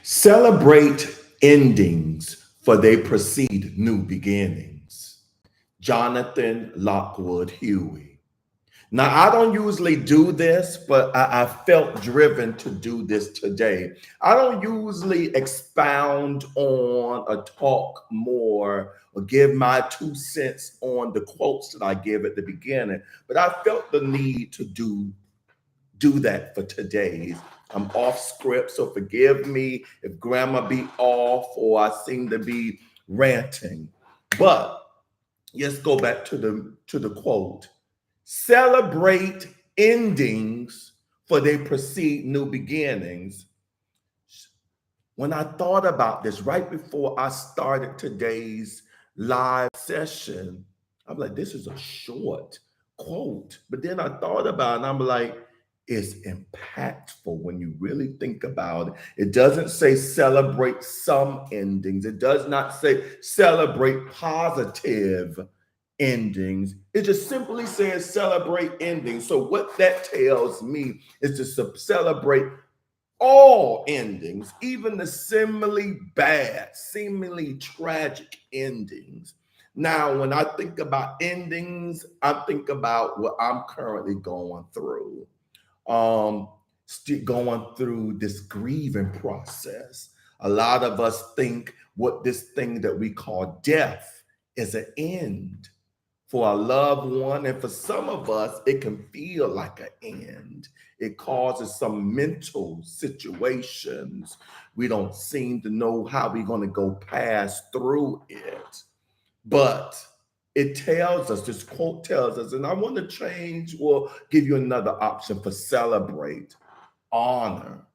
Celebrate endings, for they precede new beginnings. Jonathan Lockwood Huey. Now, I don't usually do this, but I felt driven to do this today. I don't usually expound on or talk more or give my 2 cents on the quotes that I give at the beginning, but I felt the need to do that for today's. I'm off script, so forgive me if grammar be off or I seem to be ranting. But let's go back to the quote. Celebrate endings, for they precede new beginnings. When I thought about this right before I started today's live session, I'm like, this is a short quote. But then I thought about it and I'm like, it's impactful when you really think about it. It doesn't say celebrate some endings. It does not say celebrate positive endings. It just simply says celebrate endings. So what that tells me is to celebrate all endings, even the seemingly bad, seemingly tragic endings. Now, when I think about endings, I think about what I'm currently going through. Going through this grieving process. A lot of us think what this thing that we call death is an end for a loved one. And for some of us, it can feel like an end. It causes some mental situations. We don't seem to know how we're going to go past through it. But it tells us, this quote tells us, and I want to change or give you another option for celebrate, honor,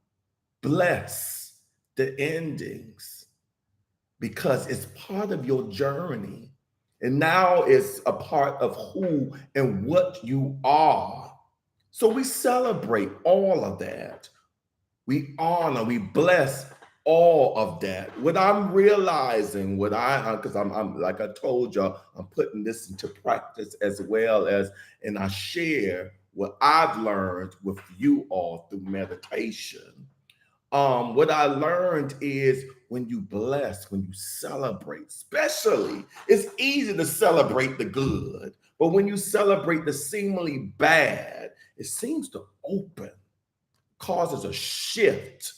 bless the endings, because it's part of your journey. And now it's a part of who and what you are. So we celebrate all of that. We honor, we bless all of that. What I'm realizing, because I'm like I told y'all, I'm putting this into practice as well as, and I share what I've learned with you all through meditation. What I learned is when you bless, when you celebrate, especially, it's easy to celebrate the good, but when you celebrate the seemingly bad, it seems to open, causes a shift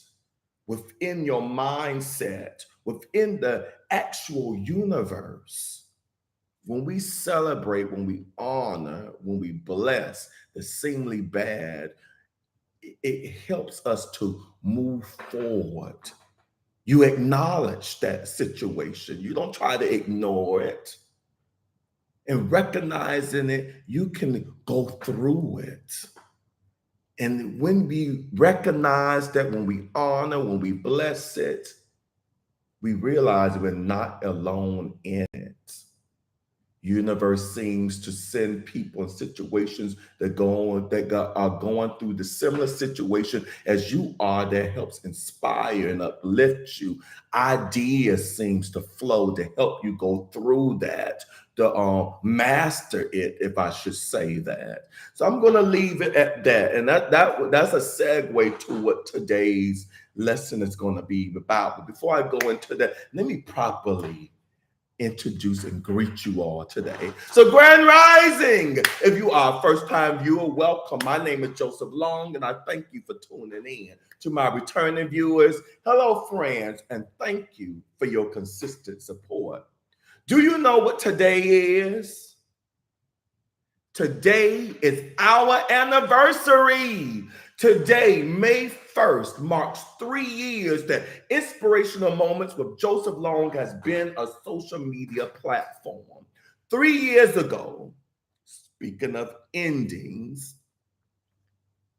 within your mindset, within the actual universe. When we celebrate, when we honor, when we bless the seemingly bad, it helps us to move forward. You acknowledge that situation. You don't try to ignore it. And recognizing it, you can go through it. And when we recognize that, when we honor, when we bless it, we realize we're not alone in it. Universe seems to send people in situations that are going through the similar situation as you are, that helps inspire and uplift you. Ideas seems to flow to help you go through that, to master it, if I should say that. So I'm going to leave it at that, and that's a segue to what today's lesson is going to be about. But before I go into that, let me properly introduce and greet you all today. So Grand Rising, if you are a first-time viewer, welcome. My name is Joseph Long, and I thank you for tuning in. To my returning viewers, hello friends, and thank you for your consistent support. Do you know what today is? Today is our anniversary. Today, May 1st, marks 3 years that Inspirational Moments with Joseph Long has been a social media platform. 3 years ago, speaking of endings,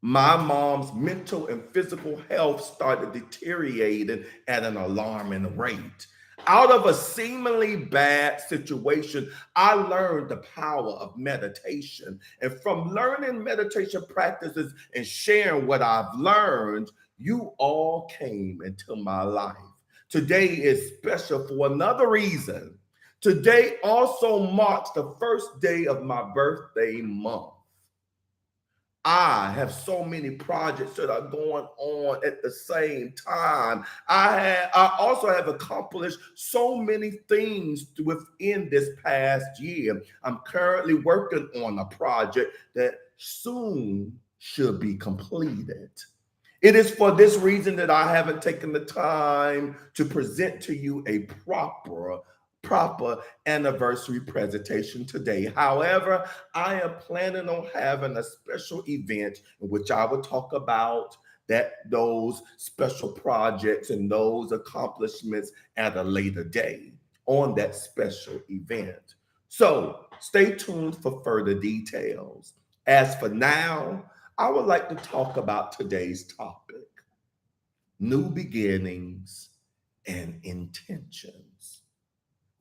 my mom's mental and physical health started deteriorating at an alarming rate. Out of a seemingly bad situation, I learned the power of meditation. And from learning meditation practices and sharing what I've learned, you all came into my life. Today is special for another reason. Today also marks the first day of my birthday month. I have so many projects that are going on at the same time. I also have accomplished so many things within this past year. I'm currently working on a project that soon should be completed. It is for this reason that I haven't taken the time to present to you a proper anniversary presentation today. However, I am planning on having a special event in which I will talk about those special projects and those accomplishments at a later day on that special event. So stay tuned for further details. As for now, I would like to talk about today's topic: new beginnings and intentions.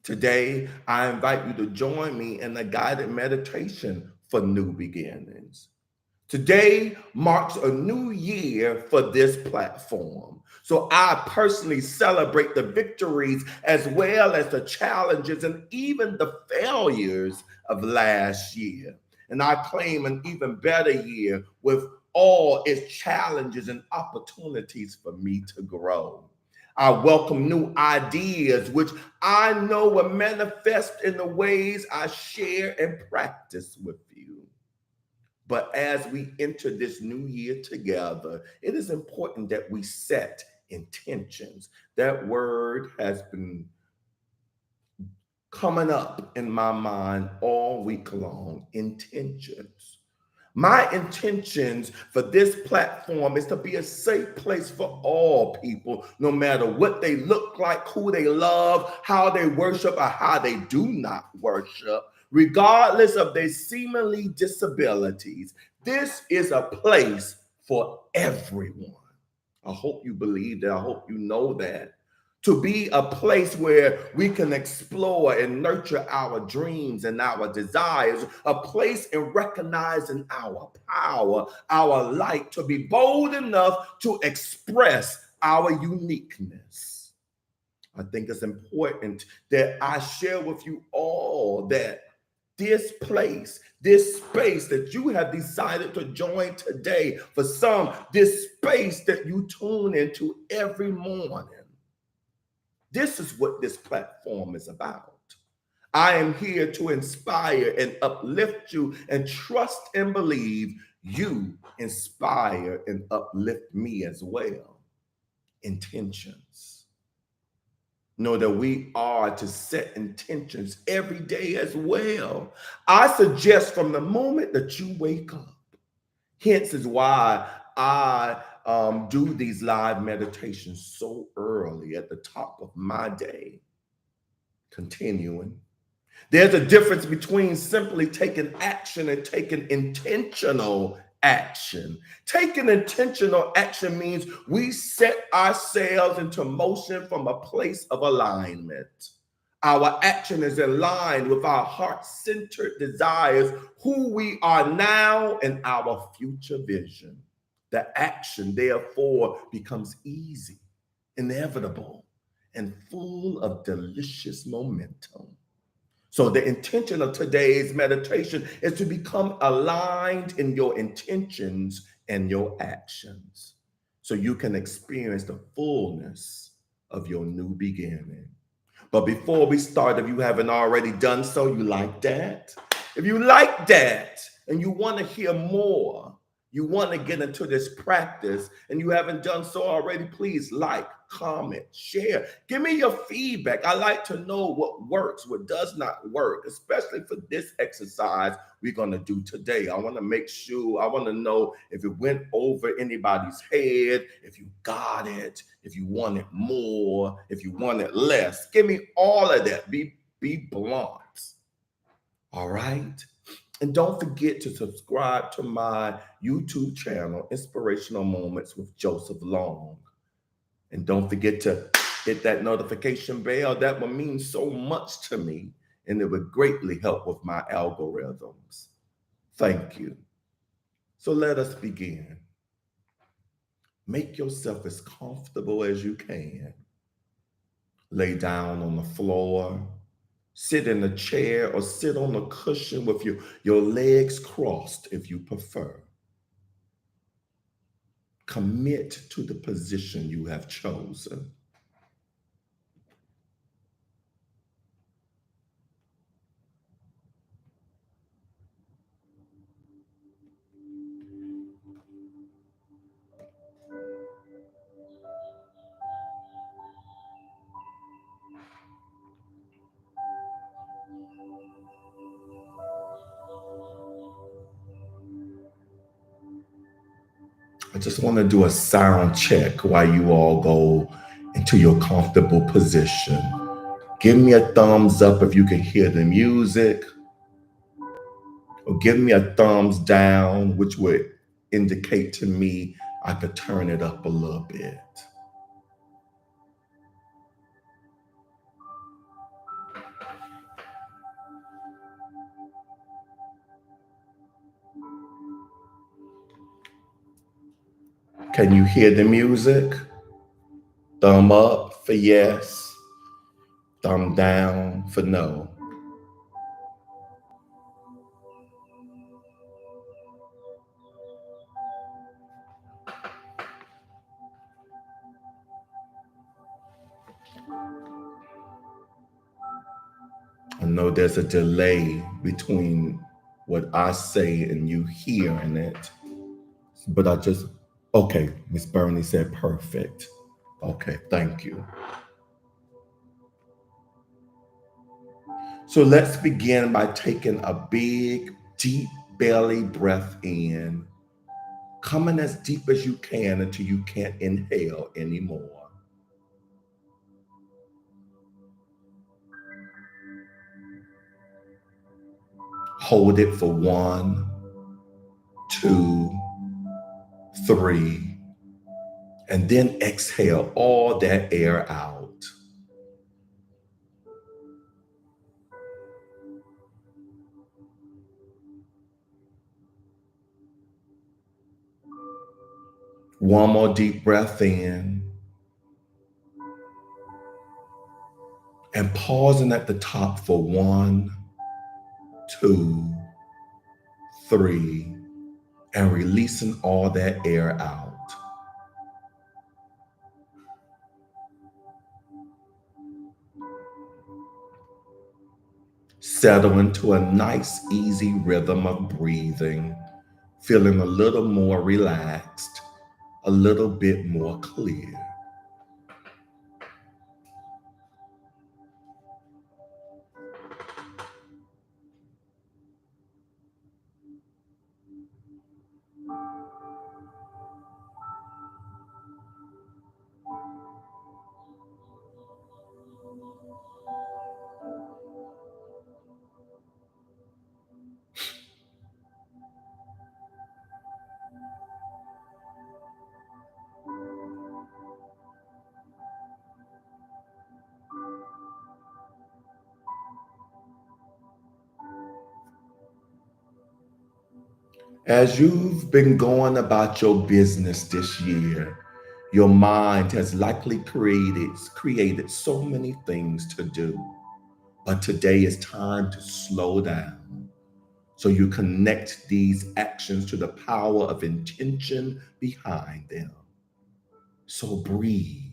Today, I invite you to join me in a guided meditation for new beginnings. Today marks a new year for this platform. So I personally celebrate the victories as well as the challenges and even the failures of last year. And I claim an even better year with all its challenges and opportunities for me to grow. I welcome new ideas, which I know will manifest in the ways I share and practice with you. But as we enter this new year together, it is important that we set intentions. That word has been coming up in my mind all week long: intentions. My intentions for this platform is to be a safe place for all people, no matter what they look like, who they love, how they worship, or how they do not worship, regardless of their seemingly disabilities. This is a place for everyone. I hope you believe that. I hope you know that. To be a place where we can explore and nurture our dreams and our desires, a place in recognizing our power, our light, to be bold enough to express our uniqueness. I think it's important that I share with you all that this place, this space that you have decided to join today, for some, this space that you tune into every morning, this is what this platform is about. I am here to inspire and uplift you, and trust and believe you inspire and uplift me as well. Intentions. Know that we are to set intentions every day as well. I suggest from the moment that you wake up. Hence is why I do these live meditations so early at the top of my day. Continuing. There's a difference between simply taking action and taking intentional action. Taking intentional action means we set ourselves into motion from a place of alignment. Our action is in line with our heart-centered desires, who we are now, and our future vision. The action, therefore, becomes easy, inevitable, and full of delicious momentum. So the intention of today's meditation is to become aligned in your intentions and your actions so you can experience the fullness of your new beginning. But before we start, if you haven't already done so, you like that? If you like that and you want to hear more, you want to get into this practice and you haven't done so already, please like, comment, share. Give me your feedback. I like to know what works, what does not work, especially for this exercise we're going to do today. I want to make sure, I want to know if it went over anybody's head, if you got it, if you wanted more, if you wanted less. Give me all of that. Be blunt. All right. And don't forget to subscribe to my YouTube channel, Inspirational Moments with Joseph Long. And don't forget to hit that notification bell. That would mean so much to me, and it would greatly help with my algorithms. Thank you. So let us begin. Make yourself as comfortable as you can. Lay down on the floor. Sit in a chair or sit on a cushion with your legs crossed if you prefer. Commit to the position you have chosen. I just want to do a sound check while you all go into your comfortable position. Give me a thumbs up if you can hear the music, or give me a thumbs down, which would indicate to me I could turn it up a little bit. Can you hear the music? Thumb up for yes, thumb down for no. I know there's a delay between what I say and you hearing it, but okay, Miss Bernie said perfect. Okay, thank you. So let's begin by taking a big, deep belly breath in, coming as deep as you can until you can't inhale anymore. Hold it for 1, 2, 3, and then exhale all that air out. One more deep breath in, and pausing at the top for 1, 2, 3, and releasing all that air out. Settle into a nice, easy rhythm of breathing, feeling a little more relaxed, a little bit more clear. As you've been going about your business this year, your mind has likely created so many things to do. But today is time to slow down so you connect these actions to the power of intention behind them. So breathe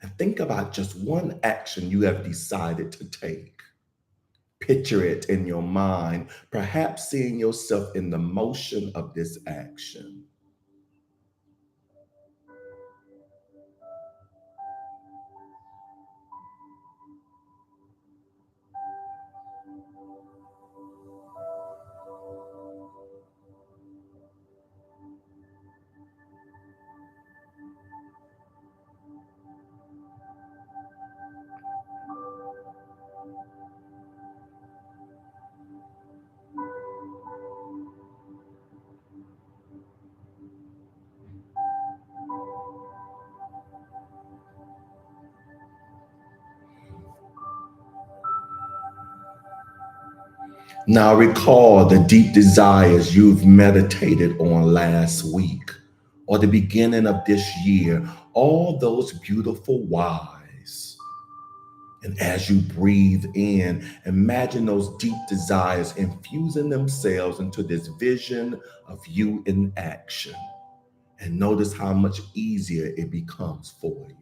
and think about just one action you have decided to take. Picture it in your mind, perhaps seeing yourself in the motion of this action. Now recall the deep desires you've meditated on last week or the beginning of this year, all those beautiful whys. And as you breathe in, imagine those deep desires infusing themselves into this vision of you in action. And notice how much easier it becomes for you.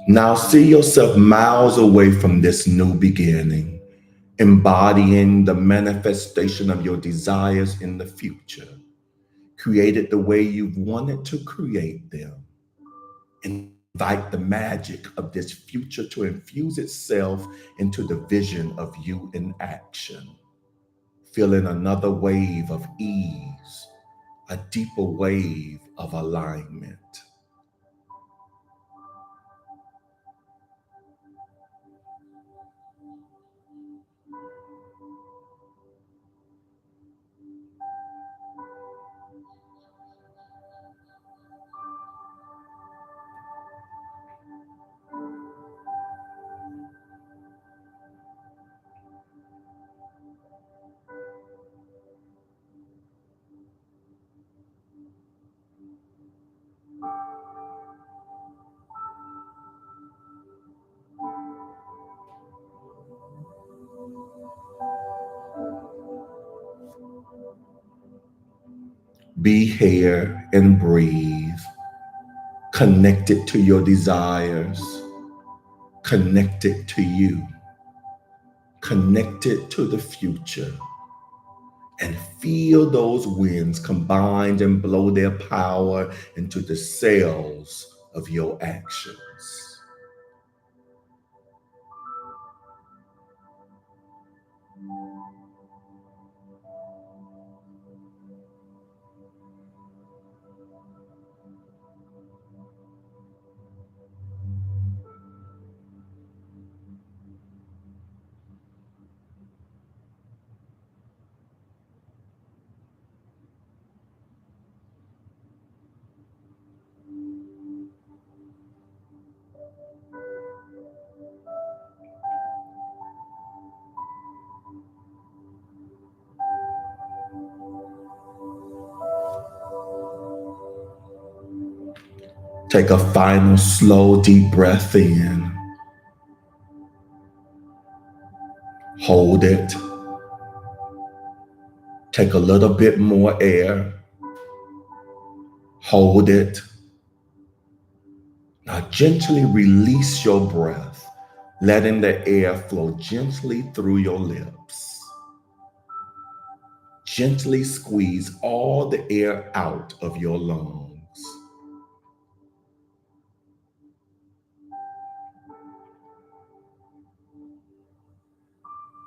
Now see yourself miles away from this new beginning, embodying the manifestation of your desires in the future, created the way you've wanted to create them. Invite the magic of this future to infuse itself into the vision of you in action. Feeling another wave of ease, a deeper wave of alignment. Be here and breathe, connected to your desires, connected to you, connected to the future, and feel those winds combine and blow their power into the cells of your actions. Take a final slow, deep breath in. Hold it. Take a little bit more air. Hold it. Now gently release your breath, letting the air flow gently through your lips. Gently squeeze all the air out of your lungs.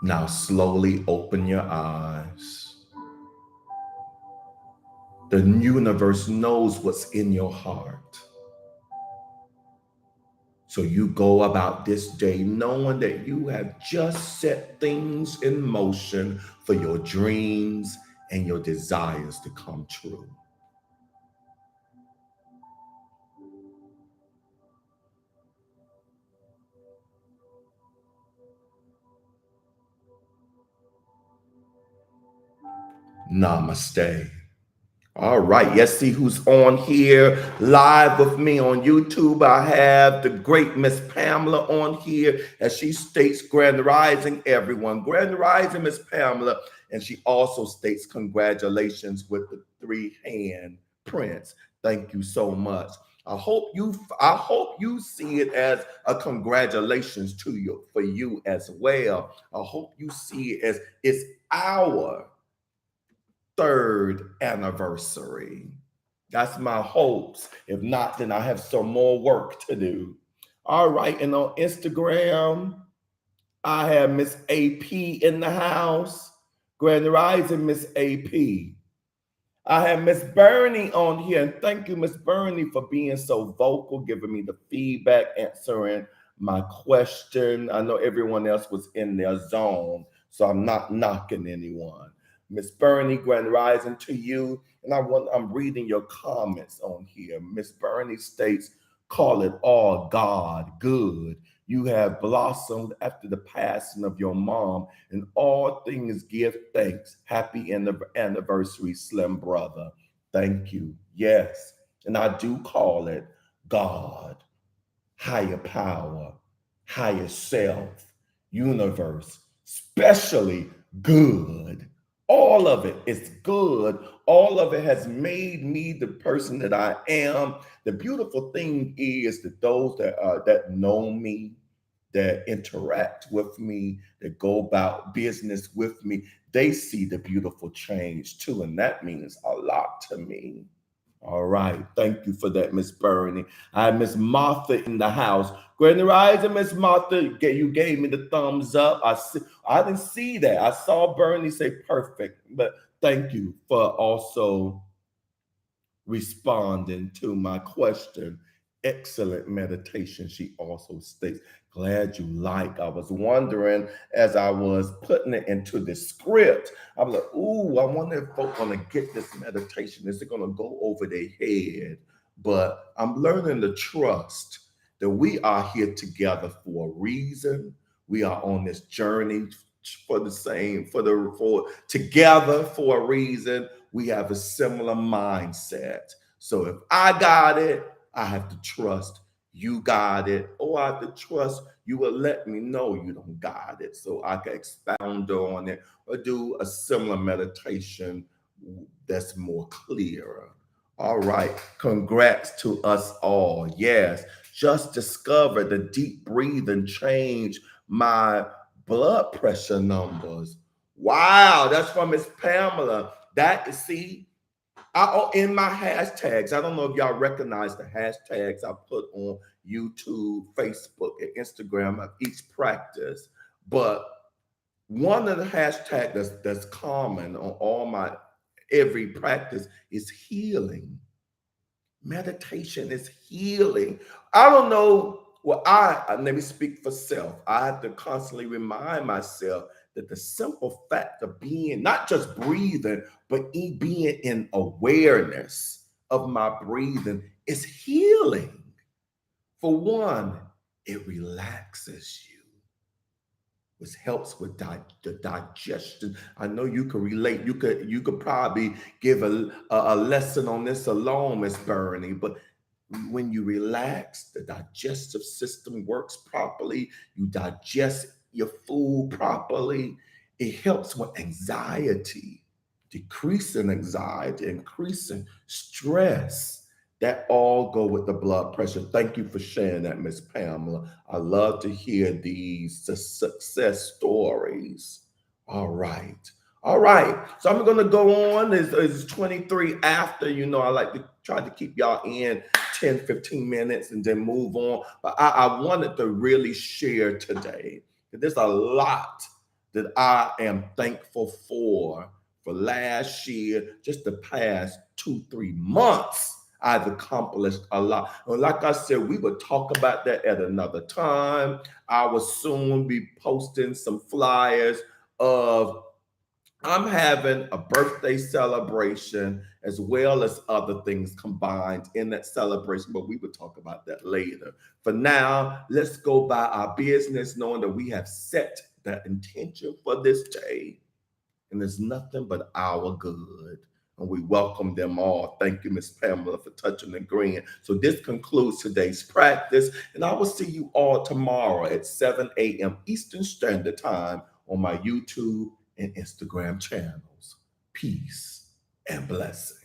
Now slowly open your eyes. The universe knows what's in your heart. So you go about this day knowing that you have just set things in motion for your dreams and your desires to come true. Namaste. All right, let's see who's on here live with me on YouTube. I have the great Miss Pamela on here, as she states, Grand Rising, everyone. Grand Rising, Miss Pamela. And she also states, congratulations with the 3-hand prints. Thank you so much. I hope you see it as a congratulations to you for you as well. I hope you see it as it's our 3rd anniversary. That's my hopes. If not, then I have some more work to do. All right, and on Instagram, I have Miss AP in the house. Grand Rising, Miss AP. I have Miss Bernie on here, and thank you, Miss Bernie, for being so vocal, giving me the feedback, answering my question. I know everyone else was in their zone, so I'm not knocking anyone. Miss Bernie, Grand Rising to you, and I'm reading your comments on here. Miss Bernie states, "Call it all God good. You have blossomed after the passing of your mom. In all things, give thanks. Happy anniversary, Slim Brother." Thank you. Yes. And I do call it God, higher power, higher self, universe, especially good. All of it is good. All of it has made me the person that I am. The beautiful thing is that those that know me, that interact with me, that go about business with me, they see the beautiful change too. And that means a lot to me. All right. Thank you for that, Miss Bernie. I have Miss Martha in the house. Grand Rising, Miss Martha. You gave me the thumbs up. I didn't see that. I saw Bernie say perfect, but thank you for also responding to my question. Excellent meditation, she also states. Glad you like. I was wondering as I was putting it into the script, I was like, ooh, I wonder if folks gonna get this meditation. Is it gonna go over their head? But I'm learning to trust that we are here together for a reason. We are on this journey for the same, for together for a reason. We have a similar mindset. So if I got it, I have to trust you got it, or I have to trust you will let me know you don't got it so I can expound on it or do a similar meditation that's more clearer. All right. Congrats to us all. Yes. Just discovered the deep breathing changed my blood pressure numbers. Wow. That's from Miss Pamela. That is, see, in my hashtags, I don't know if y'all recognize the hashtags I put on YouTube, Facebook, and Instagram of each practice, but one of the hashtags that's common on all my every practice is healing. Meditation is healing. I don't know. Well, let me speak for self. I have to constantly remind myself that the simple fact of being not just breathing, but being in awareness of my breathing is healing. For one, it relaxes you, which helps with the digestion. I know you can relate. You could probably give a lesson on this alone, Miss Bernie. But when you relax, the digestive system works properly. You digest your food properly. It helps with anxiety, decreasing anxiety, increasing stress. That all go with the blood pressure. Thank you for sharing that, Miss Pamela. I love to hear these success stories. All right. All right. So I'm going to go on. It's 23 after. I like to try to keep y'all in 10, 15 minutes and then move on. But I wanted to really share today that there's a lot that I am thankful for last year, just the past 2, 3 months. I've accomplished a lot. And like I said, we would talk about that at another time. I will soon be posting some flyers of I'm having a birthday celebration as well as other things combined in that celebration, but we will talk about that later. For now, let's go by our business, knowing that we have set the intention for this day, and there's nothing but our good. And we welcome them all. Thank you, Miss Pamela, for touching and agreeing. So this concludes today's practice, and I will see you all tomorrow at 7 a.m. Eastern Standard Time on my YouTube and Instagram channels. Peace and blessings.